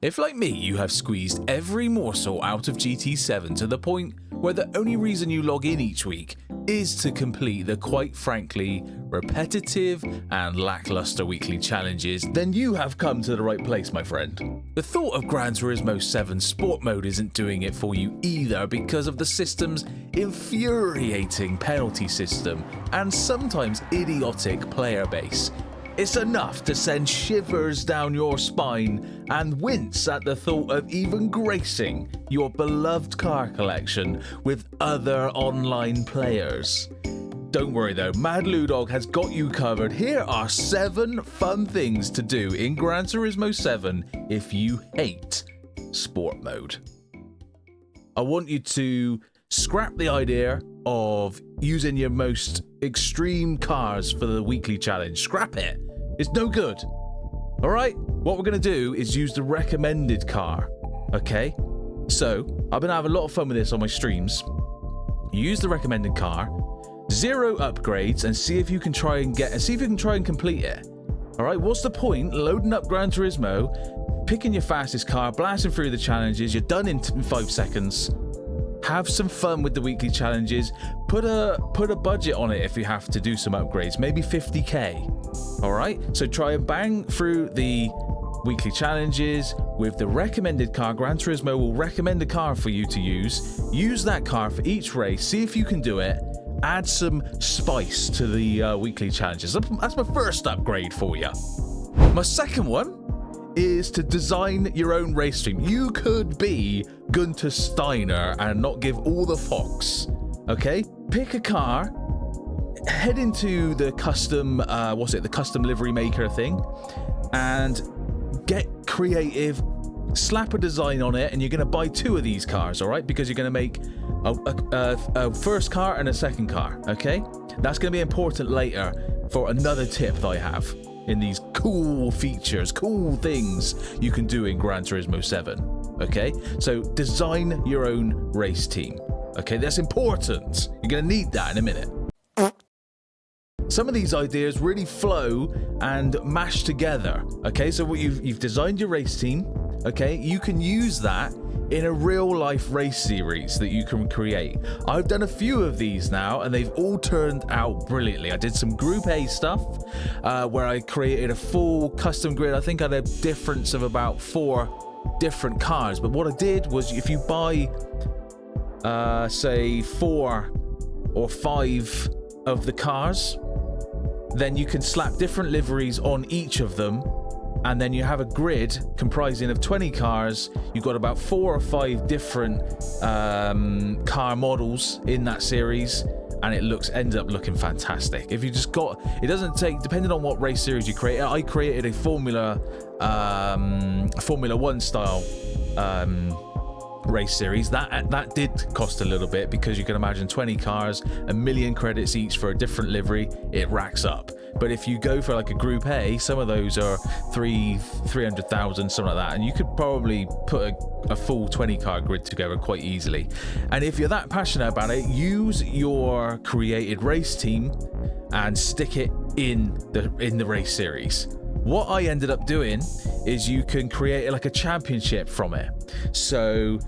If, like me, you have squeezed every morsel out of GT7 to the point where the only reason you log in each week is to complete the quite frankly repetitive and lackluster weekly challenges, then you have come to the right place, my friend. The thought of Gran Turismo 7 Sport Mode isn't doing it for you either because of the system's infuriating penalty system and sometimes idiotic player base. It's enough to send shivers down your spine and wince at the thought of even gracing your beloved car collection with other online players. Don't worry though, Mad Ludog has got you covered. Here are 7 fun things to do in Gran Turismo 7 if you hate Sport Mode. I want you to scrap the idea of using your most extreme cars for the weekly challenge. Scrap it. It's no good. Alright, what we're going to do is use the recommended car. Okay, so I've been having a lot of fun with this on my streams. Use the recommended car, 0 upgrades, and see if you can try and complete it. Alright, what's the point loading up Gran Turismo, picking your fastest car, blasting through the challenges, you're done in 5 seconds. Have some fun with the weekly challenges. Put a budget on it if you have to do some upgrades, maybe 50k. All right, so try and bang through the weekly challenges with the recommended car. Gran Turismo will recommend a car for you to use. Use that car for each race. See if you can do it. Add some spice to the weekly challenges. That's my first upgrade for you. My second one is to design your own race team. You could be Gunther Steiner and not give all the fucks. Okay, pick a car, head into the custom the custom livery maker thing, and get creative. Slap a design on it, and you're going to buy 2 of these cars, all right, because you're going to make a first car and a second car. Okay, that's going to be important later for another tip that I have in these cool features, cool things you can do in Gran Turismo 7. Okay, so design your own race team. Okay, that's important. You're gonna need that in a minute. Some of these ideas really flow and mash together. Okay, so what you've designed your race team. Okay, you can use that in a real-life race series that you can create. I've done a few of these now, and they've all turned out brilliantly. I did some Group A stuff, where I created a full custom grid. I think I had a difference of about 4 different cars, but what I did was if you buy, say, 4 or 5 of the cars, then you can slap different liveries on each of them, and then you have a grid comprising of 20 cars. You've got about 4 or 5 different car models in that series, and it ends up looking fantastic. If you just got, it doesn't take, depending on what race series you create. I created a Formula 1 style race series. That did cost a little bit, because you can imagine 20 cars, 1 million credits each for a different livery. It racks up. But if you go for like a Group A, some of those are 300,000, something like that, and you could probably put a full 20 car grid together quite easily. And if you're that passionate about it, use your created race team and stick it in the race series. What I ended up doing is you can create like a championship from it. So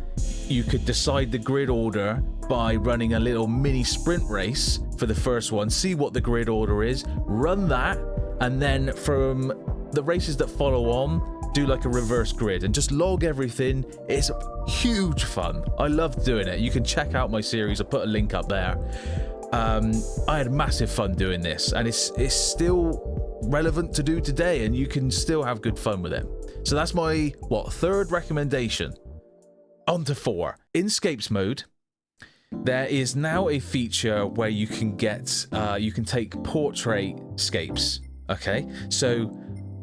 you could decide the grid order by running a little mini sprint race for the first one, see what the grid order is, run that, and then from the races that follow on, do like a reverse grid and just log everything. It's huge fun. I love doing it. You can check out my series. I'll put a link up there. I had massive fun doing this, and it's still relevant to do today, and you can still have good fun with it. So that's my, third recommendation. On to 4. In scapes mode, there is now a feature where you can get, you can take portrait scapes. Okay, so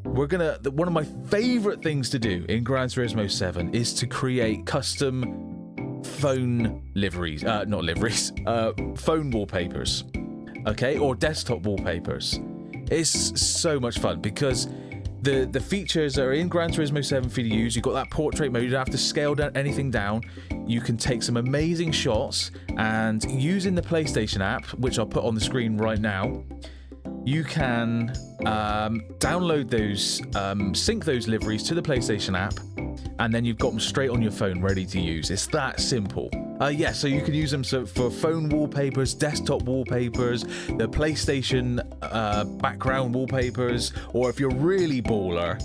one of my favorite things to do in Gran Turismo 7 is to create custom phone liveries, phone wallpapers, okay, or desktop wallpapers. It's so much fun because the features are in Gran Turismo 7 for you to use. You've got that portrait mode. You don't have to scale anything down. You can take some amazing shots, and using the PlayStation app, which I'll put on the screen right now, you can download those, sync those liveries to the PlayStation app, and then you've got them straight on your phone ready to use. It's that simple. Yeah, so you can use them for phone wallpapers, desktop wallpapers, the PlayStation background wallpapers, or if you're really baller,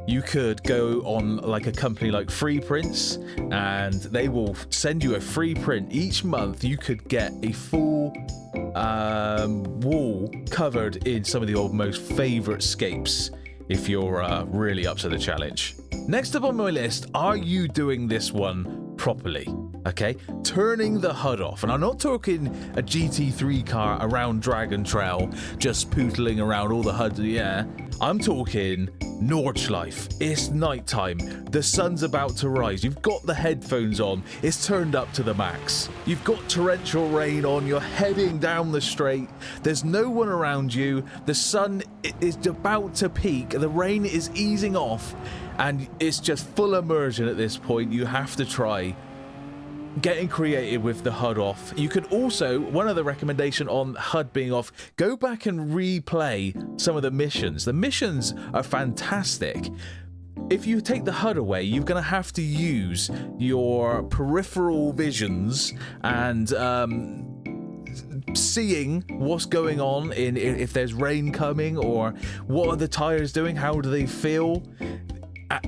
you could go on like a company like Free Prints, and they will send you a free print. Each month you could get a full wall covered in some of your most favorite scapes if you're really up to the challenge. Next up on my list, are you doing this one properly? Okay, turning the HUD off. And I'm not talking a GT3 car around Dragon Trail, just pootling around all the HUD. Yeah, I'm talking Nordschleife. It's nighttime. The sun's about to rise. You've got the headphones on. It's turned up to the max. You've got torrential rain on. You're heading down the straight. There's no one around you. The sun is about to peak. The rain is easing off. And it's just full immersion at this point. You have to try getting creative with the HUD off. You could also, one other recommendation on HUD being off, go back and replay some of the missions. The missions are fantastic. If you take the HUD away, you're going to have to use your peripheral visions and seeing what's going on in if there's rain coming, or what are the tires doing, how do they feel.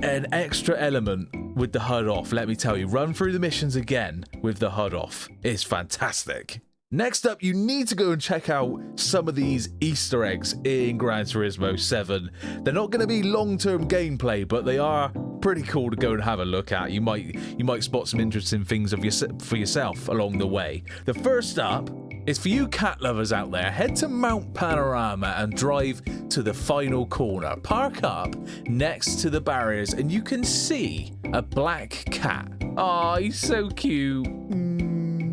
An extra element with the HUD off, let me tell you. Run through the missions again with the HUD off. It's fantastic. Next up, you need to go and check out some of these Easter eggs in Gran Turismo 7. They're not going to be long-term gameplay, but they are pretty cool to go and have a look at. You might spot some interesting things for yourself along the way. The first up is for you cat lovers out there. Head to Mount Panorama and drive to the final corner. Park up next to the barriers and you can see a black cat. Aw, he's so cute.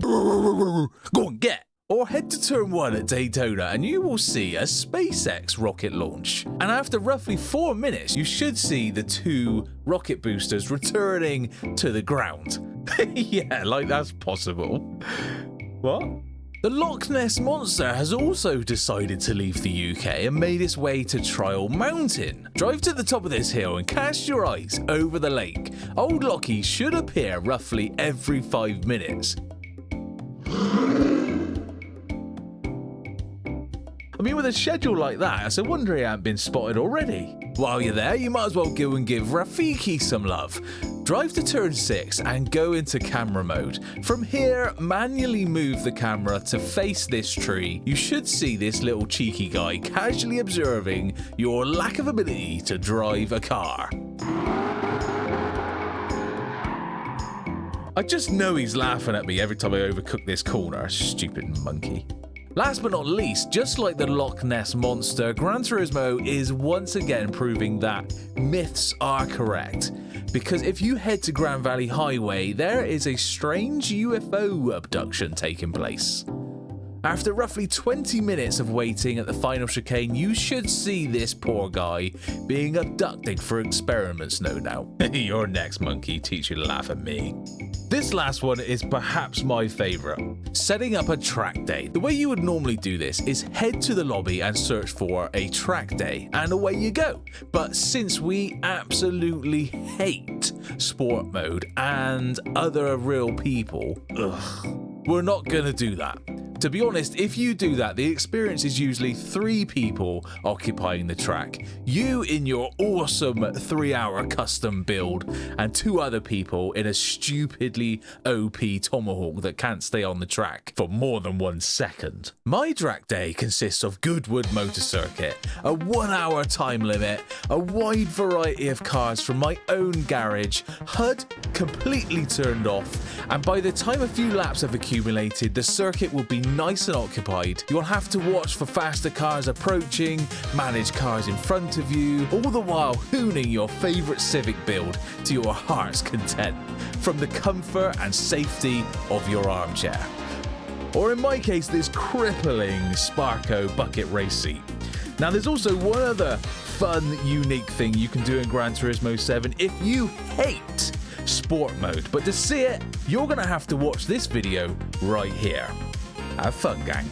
Go and get. Or head to turn 1 at Daytona and you will see a SpaceX rocket launch. And after roughly 4 minutes, you should see the 2 rocket boosters returning to the ground. Yeah, like that's possible. What? The Loch Ness Monster has also decided to leave the UK and made its way to Trial Mountain. Drive to the top of this hill and cast your eyes over the lake. Old Lockie should appear roughly every 5 minutes. I mean, with a schedule like that, it's a wonder he hasn't been spotted already. While you're there, you might as well go and give Rafiki some love. Drive to turn 6 and go into camera mode. From here, manually move the camera to face this tree. You should see this little cheeky guy casually observing your lack of ability to drive a car. I just know he's laughing at me every time I overcook this corner, stupid monkey. Last but not least, just like the Loch Ness Monster, Gran Turismo is once again proving that myths are correct. Because if you head to Grand Valley Highway, there is a strange UFO abduction taking place. After roughly 20 minutes of waiting at the final chicane, you should see this poor guy being abducted for experiments, no doubt. You're next, monkey. Teach you to laugh at me. This last one is perhaps my favourite. Setting up a track day. The way you would normally do this is head to the lobby and search for a track day, and away you go. But since we absolutely hate sport mode and other real people, we're not gonna do that. To be honest, if you do that, the experience is usually 3 people occupying the track. You in your awesome 3-hour custom build, and 2 other people in a stupidly OP Tomahawk that can't stay on the track for more than 1 second. My track day consists of Goodwood Motor Circuit, a 1-hour time limit, a wide variety of cars from my own garage, HUD completely turned off, and by the time a few laps have accumulated, the circuit will be nice and occupied. You'll have to watch for faster cars approaching, manage cars in front of you, all the while hooning your favourite Civic build to your heart's content, from the comfort and safety of your armchair. Or in my case, this crippling Sparco bucket race seat. Now there's also one other fun, unique thing you can do in Gran Turismo 7 if you hate sport mode, but to see it, you're gonna have to watch this video right here. Have fun, gang.